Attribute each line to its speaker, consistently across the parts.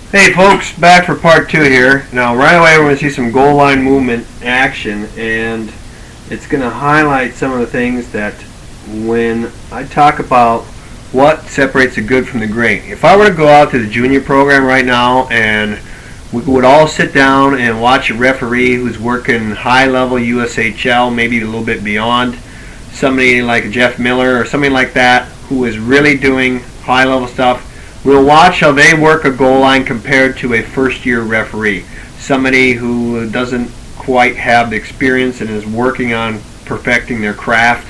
Speaker 1: Hey folks, back for part 2 here. Now right away we're going to see some goal line movement action, and it's going to highlight some of the things that when I talk about what separates the good from the great. If I were to go out to the junior program right now and we would all sit down and watch a referee who's working high level USHL, maybe a little bit beyond, somebody like Jeff Miller or something like that who is really doing high level stuff, we'll watch how they work a goal line compared to a first-year referee, somebody who doesn't quite have the experience and is working on perfecting their craft.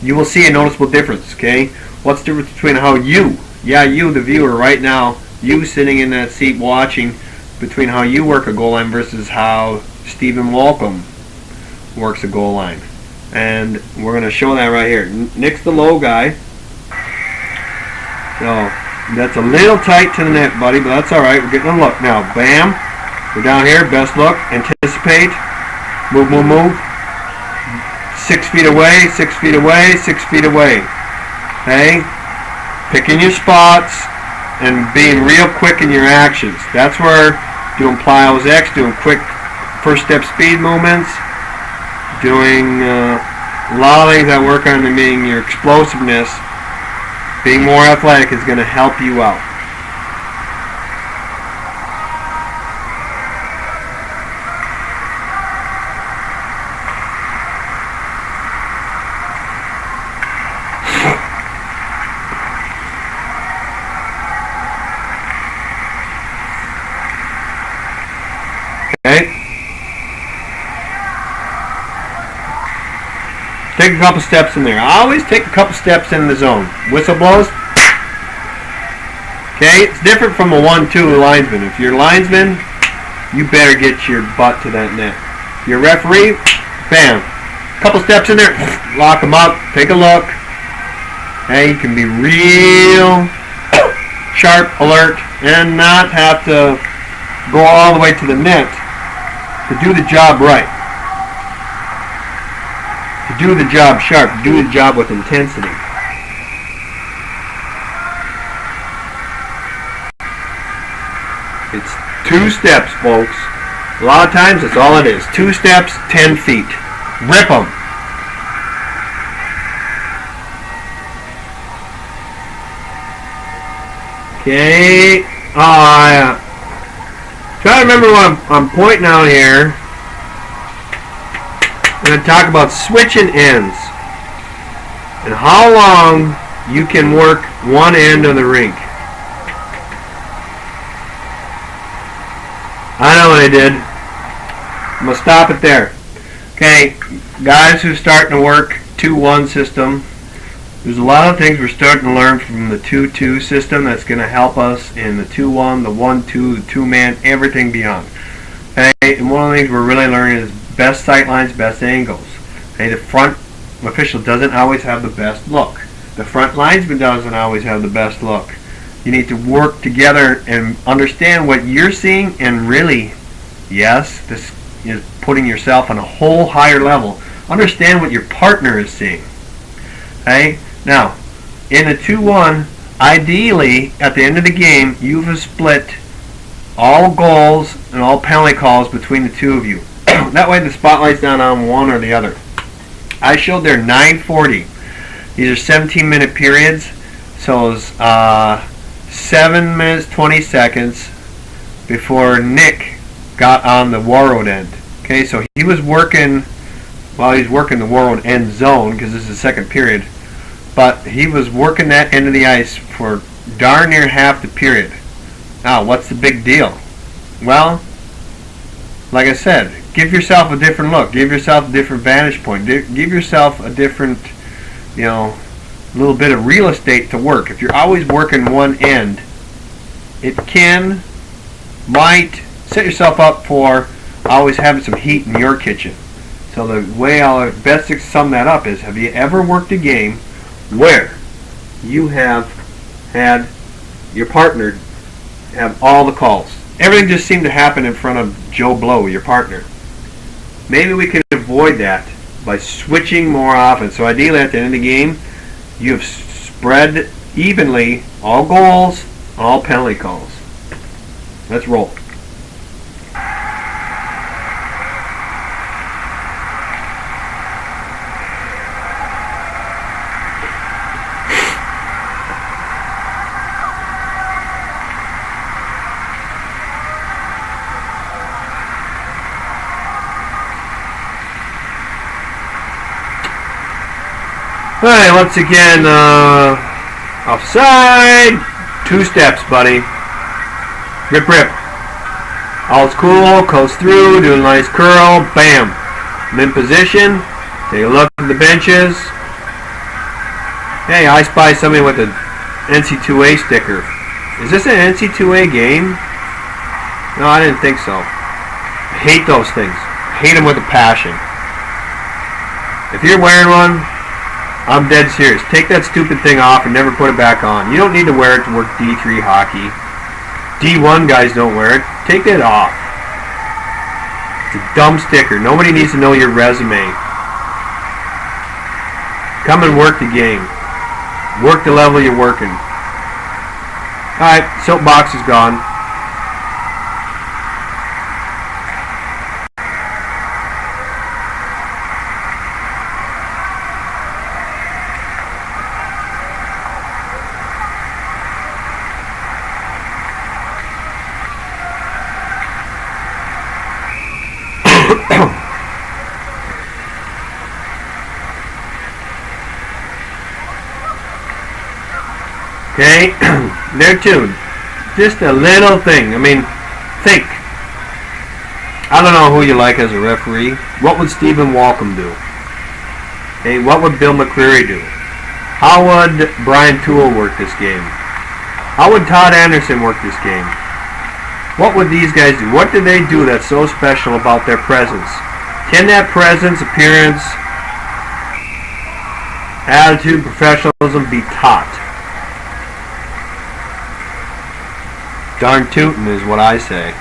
Speaker 1: You will see a noticeable difference, okay? What's the difference between how you, the viewer right now, you sitting in that seat watching, between how you work a goal line versus how Stephen Walcom works a goal line. And we're going to show that right here. Nick's the low guy. So that's a little tight to the net, buddy, but that's all right. We're getting a look now. Bam. We're down here. Best look. Anticipate. Move, move, move. 6 feet away. 6 feet away. 6 feet away. Okay. Picking your spots and being real quick in your actions. That's where doing plyos X, doing quick first step speed movements, doing a lot of things that work on being your explosiveness. Being more athletic is going to help you out. Okay? Take a couple steps in there. I always take a couple steps in the zone. Whistle blows. Okay, it's different from a 1-2 linesman. If you're a linesman, you better get your butt to that net. If you're a referee, bam. Couple steps in there, lock them up, take a look. Okay, you can be real sharp, alert, and not have to go all the way to the net to do the job right. To do the job sharp, to do the job with intensity. It's 2 steps, folks. A lot of times that's all it is. 2 steps, 10 feet. Rip them. Okay. Try to remember what I'm pointing out here. I'm going to talk about switching ends and how long you can work one end of the rink. I know what I did. I'm going to stop it there. Okay, guys who are starting to work 2-1 system, there's a lot of things we're starting to learn from the 2-2 system that's going to help us in the 2-1, the 1-2, the 2-man, everything beyond. Okay, and one of the things we're really learning is best sight lines, best angles. Okay, the front official doesn't always have the best look. The front linesman doesn't always have the best look. You need to work together and understand what you're seeing, and really, yes, this is putting yourself on a whole higher level. Understand what your partner is seeing. Okay? Now, in a 2-1, ideally, at the end of the game, you've split all goals and all penalty calls between the two of you. That way the spotlight's not on one or the other. I showed there 9:40. These are 17-minute periods, so it's 7 minutes 20 seconds before Nick got on the Warroad end. Okay, so he was working while he's working the Warroad end zone, because this is the second period, but he was working that end of the ice for darn near half the period. Now, what's the big deal? Well, like I said, give yourself a different look. Give yourself a different vantage point. Give yourself a different, little bit of real estate to work. If you're always working one end, it might set yourself up for always having some heat in your kitchen. So the way I'll best sum that up is, have you ever worked a game where you have had your partner have all the calls? Everything just seemed to happen in front of Joe Blow, your partner. Maybe we could avoid that by switching more often. So ideally at the end of the game, you've spread evenly all goals, all penalty calls. Let's roll. Alright, once again, offside. 2 steps, buddy. Rip, rip. All's cool, coast through, do a nice curl, bam. I'm in position. Take a look at the benches. Hey, I spy somebody with an NC2A sticker. Is this an NC2A game? No, I didn't think so. I hate those things. I hate them with a passion. If you're wearing one, I'm dead serious. Take that stupid thing off and never put it back on. You don't need to wear it to work D3 hockey. D1 guys don't wear it. Take it off. It's a dumb sticker. Nobody needs to know your resume. Come and work the game. Work the level you're working. Alright, soapbox is gone. Okay, they're tuned. Just a little thing. I mean, think. I don't know who you like as a referee. What would Stephen Walcom do? Okay, what would Bill McCreary do? How would Brian Toole work this game? How would Todd Anderson work this game? What would these guys do? What do they do that's so special about their presence? Can that presence, appearance, attitude, professionalism be taught? Darn tootin' is what I say.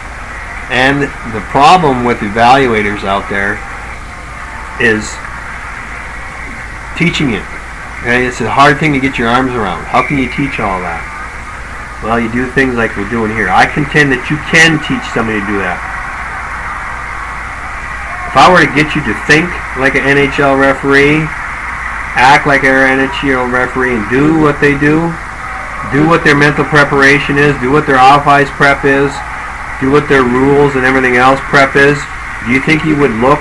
Speaker 1: And the problem with evaluators out there is teaching it. Okay? It's a hard thing to get your arms around. How can you teach all that? Well, you do things like we're doing here. I contend that you can teach somebody to do that. If I were to get you to think like an NHL referee, act like an NHL referee, and do what they do what their mental preparation is, do what their off-ice prep is, do what their rules and everything else prep is, do you think you would look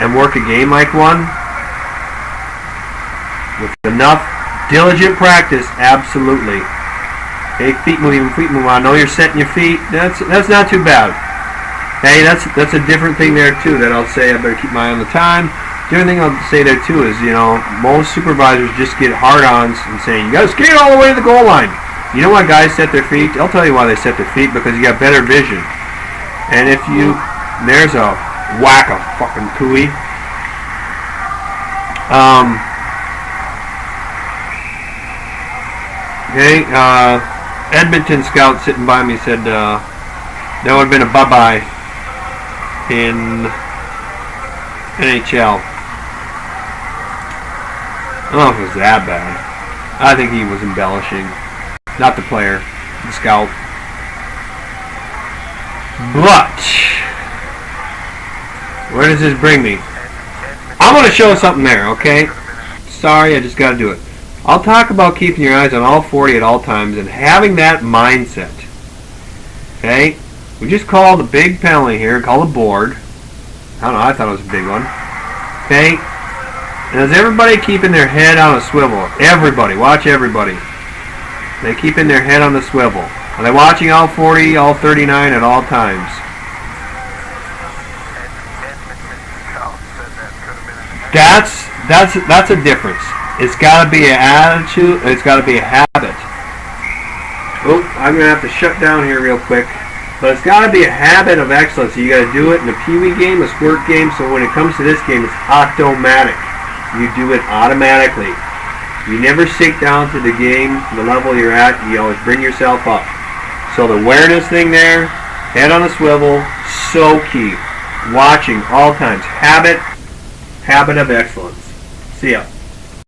Speaker 1: and work a game like one? With enough diligent practice, absolutely. Okay, feet moving. I know you're setting your feet. That's not too bad. Hey, that's a different thing there too. That I'll say I better keep my eye on the time. The other thing I'll say there too is, you know, most supervisors just get hard-ons and saying, you got to skate all the way to the goal line. You know why guys set their feet? I'll tell you why they set their feet, because you got better vision. And if you, there's a whack of fucking cooey. Okay, Edmonton scout sitting by me said that would have been a bye-bye in NHL. I don't know if it was that bad. I think he was embellishing. Not the player, the scout. But where does this bring me? I'm going to show something there, okay? Sorry, I just got to do it. I'll talk about keeping your eyes on all 40 at all times and having that mindset. Okay? We just called a big penalty here, called a board. I don't know, I thought it was a big one. Okay? And is everybody keeping their head on a swivel? Everybody, watch everybody. They keeping their head on the swivel. Are they watching all 40, all 39 at all times? That's a difference. It's got to be an attitude. It's got to be a habit. Oh, I'm gonna have to shut down here real quick. But it's got to be a habit of excellence. You got to do it in a pee-wee game, a squirt game. So when it comes to this game, it's automatic. You do it automatically. You never sink down to the game, the level you're at. You always bring yourself up. So the awareness thing there, head on a swivel, so key. Watching all times. Habit of excellence. See ya.